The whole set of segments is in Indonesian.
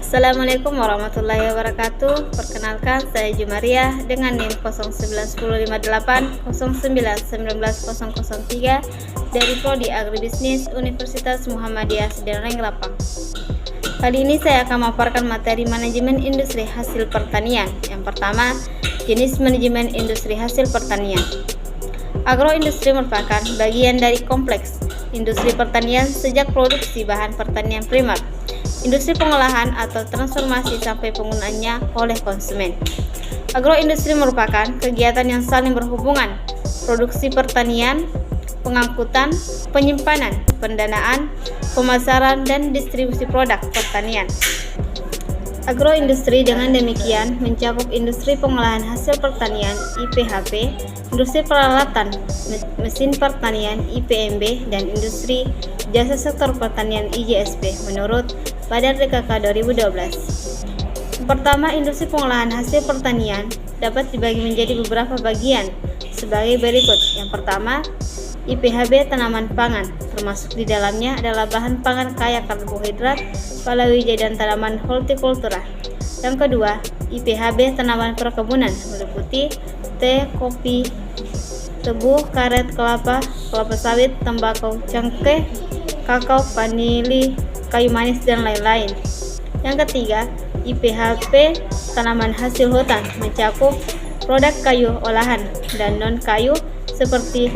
Assalamualaikum warahmatullahi wabarakatuh. Perkenalkan, saya Jumaria dengan NIM 091058091903 dari Prodi Agribisnis Universitas Muhammadiyah Sedenreng Lapang. Kali ini saya akan memaparkan materi manajemen industri hasil pertanian. Yang pertama, jenis manajemen industri hasil pertanian. Agroindustri merupakan bagian dari kompleks industri pertanian sejak produksi bahan pertanian primer, industri pengolahan atau transformasi sampai penggunaannya oleh konsumen. Agroindustri merupakan kegiatan yang saling berhubungan, produksi pertanian, pengangkutan, penyimpanan, pendanaan, pemasaran, dan distribusi produk pertanian. Agroindustri dengan demikian mencakup industri pengolahan hasil pertanian (IPHP), industri peralatan mesin pertanian (IPMB), dan industri jasa sektor pertanian (IJSP) menurut Badan DKK 2012. Pertama, industri pengolahan hasil pertanian dapat dibagi menjadi beberapa bagian sebagai berikut. Yang pertama, IPHB tanaman pangan, termasuk di dalamnya adalah bahan pangan kaya karbohidrat, palawija, dan tanaman hortikultura. Yang kedua, IPHB tanaman perkebunan, meliputi teh, kopi, tebu, karet, kelapa sawit, tembakau, cengkeh, kakao, vanili, kayu manis, dan lain-lain. Yang ketiga, IPHP tanaman hasil hutan, mencakup produk kayu olahan dan non-kayu seperti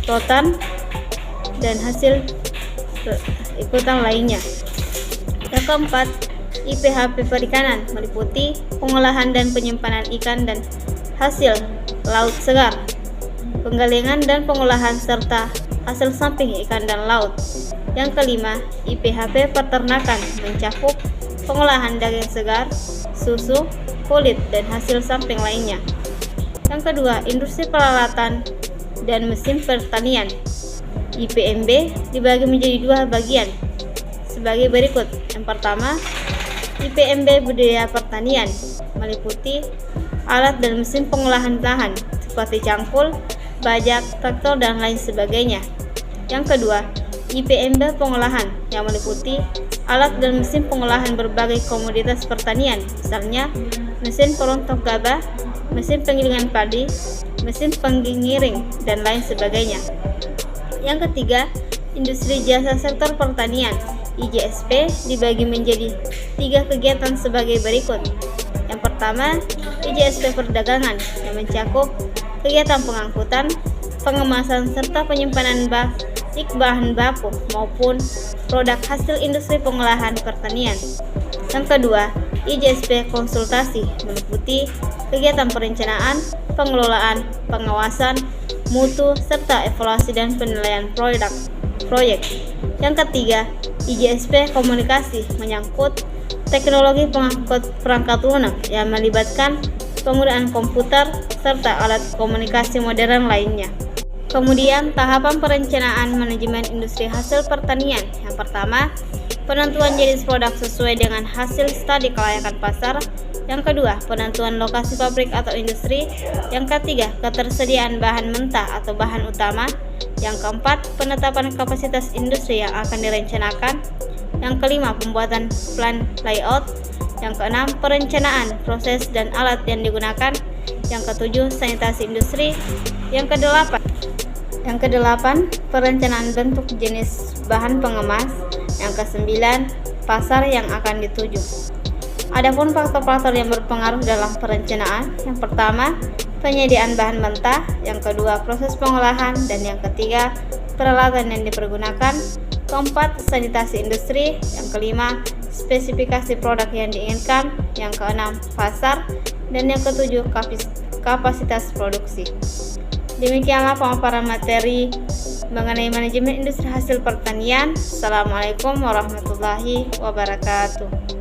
rotan dan hasil ikutan lainnya. Yang keempat, IPHP perikanan, meliputi pengolahan dan penyimpanan ikan dan hasil laut segar, penggalengan dan pengolahan serta hasil samping ikan dan laut. Yang kelima, IPHP peternakan, mencakup pengolahan daging segar, susu, kulit, dan hasil samping lainnya. Yang kedua, industri peralatan dan mesin pertanian, IPMB, dibagi menjadi dua bagian sebagai berikut. Yang pertama, IPMB budidaya pertanian, meliputi alat dan mesin pengolahan lahan seperti cangkul, bajak, traktor, dan lain sebagainya. Yang kedua, IPMB pengolahan, yang meliputi alat dan mesin pengolahan berbagai komoditas pertanian, misalnya mesin perontok gabah, mesin penggilingan padi, mesin penggiring, dan lain sebagainya. Yang ketiga, industri jasa sektor pertanian, IJSP, dibagi menjadi tiga kegiatan sebagai berikut. Yang pertama, IJSP perdagangan, yang mencakup kegiatan pengangkutan, pengemasan, serta penyimpanan bahan baku maupun produk hasil industri pengolahan pertanian. Yang kedua, IJSP konsultasi, meliputi kegiatan perencanaan, pengelolaan, pengawasan, mutu, serta evaluasi dan penilaian proyek. Yang ketiga, IJSP komunikasi, menyangkut teknologi perangkat lunak yang melibatkan penggunaan komputer serta alat komunikasi modern lainnya. Kemudian, tahapan perencanaan manajemen industri hasil pertanian. Yang pertama, penentuan jenis produk sesuai dengan hasil studi kelayakan pasar. Yang kedua, penentuan lokasi pabrik atau industri. Yang ketiga, ketersediaan bahan mentah atau bahan utama. Yang keempat, penetapan kapasitas industri yang akan direncanakan. Yang kelima, pembuatan plan layout. Yang keenam, perencanaan proses dan alat yang digunakan. Yang ketujuh, sanitasi industri. Yang kedelapan, perencanaan bentuk jenis bahan pengemas. Yang kesembilan, pasar yang akan dituju. Adapun faktor-faktor yang berpengaruh dalam perencanaan, yang pertama, penyediaan bahan mentah, yang kedua, proses pengolahan, dan yang ketiga, peralatan yang dipergunakan. Keempat, sanitasi industri. Yang kelima, spesifikasi produk yang diinginkan. Yang keenam, pasar. Dan yang ketujuh, kapasitas produksi. Demikianlah pemaparan materi mengenai manajemen industri hasil pertanian. Assalamualaikum warahmatullahi wabarakatuh.